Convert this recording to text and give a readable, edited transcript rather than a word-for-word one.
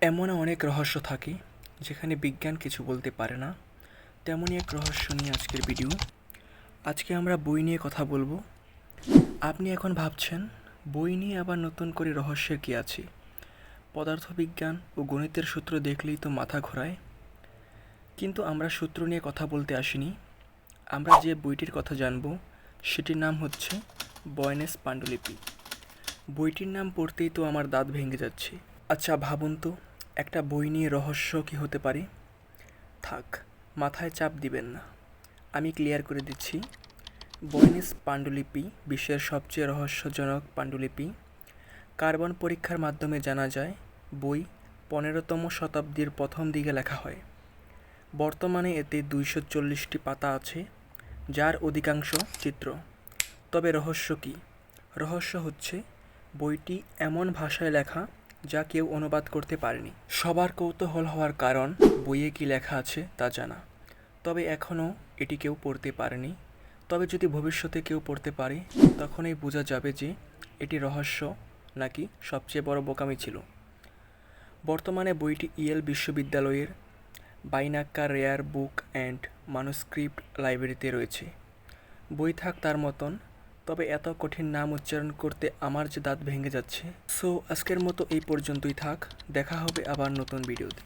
এমন অনেক রহস্য থাকে যেখানে বিজ্ঞান কিছু বলতে পারে না। তেমনই এক রহস্য নিয়ে আজকের ভিডিও। আজকে আমরা বই নিয়ে কথা বলবো। আপনি এখন ভাবছেন বই নিয়ে আবার নতুন করে রহস্যের কী আছে? পদার্থবিজ্ঞান ও গণিতের সূত্র দেখলেই তো মাথা ঘোরায়। কিন্তু আমরা সূত্র নিয়ে কথা বলতে আসিনি। আমরা যে বইটির কথা জানব সেটির নাম হচ্ছে বয়নেস পাণ্ডুলিপি। বইটির নাম পড়তেই তো আমার দাঁত ভেঙে যাচ্ছে। আচ্ছা ভাবুন তো, একটা বই নিয়ে রহস্য কী হতে পারে? থাক, মাথায় চাপ দিবেন না, আমি ক্লিয়ার করে দিচ্ছি। বয়নেস পাণ্ডুলিপি বিশ্বের সবচেয়ে রহস্যজনক পাণ্ডুলিপি। কার্বন পরীক্ষার মাধ্যমে জানা যায় বই 15তম শতাব্দীর প্রথম দিকে লেখা হয়। বর্তমানে এতে 240টি পাতা আছে, যার অধিকাংশ চিত্র। তবে রহস্য কী? রহস্য হচ্ছে বইটি এমন ভাষায় লেখা যা কেউ অনুবাদ করতে পারেনি। সবার কৌতূহল হওয়ার কারণ বইয়ে কী লেখা আছে তা জানা, তবে এখনও এটি কেউ পড়তে পারেনি। তবে যদি ভবিষ্যতে কেউ পড়তে পারে, তখনই বোঝা যাবে যে এটি রহস্য নাকি সবচেয়ে বড় বোকামি ছিল। বর্তমানে বইটি ইয়েল বিশ্ববিদ্যালয়ের বাইনাক্কার রেয়ার বুক অ্যান্ড ম্যানুস্ক্রিপ্ট লাইব্রেরিতে রয়েছে। বই থাক তার মতন, তবে এত কঠিন নাম উচ্চারণ করতে আমার যে দাঁত ভেঙে যাচ্ছে। সো আজকের মতো এই পর্যন্তই থাক, দেখা হবে আবার নতুন ভিডিওতে।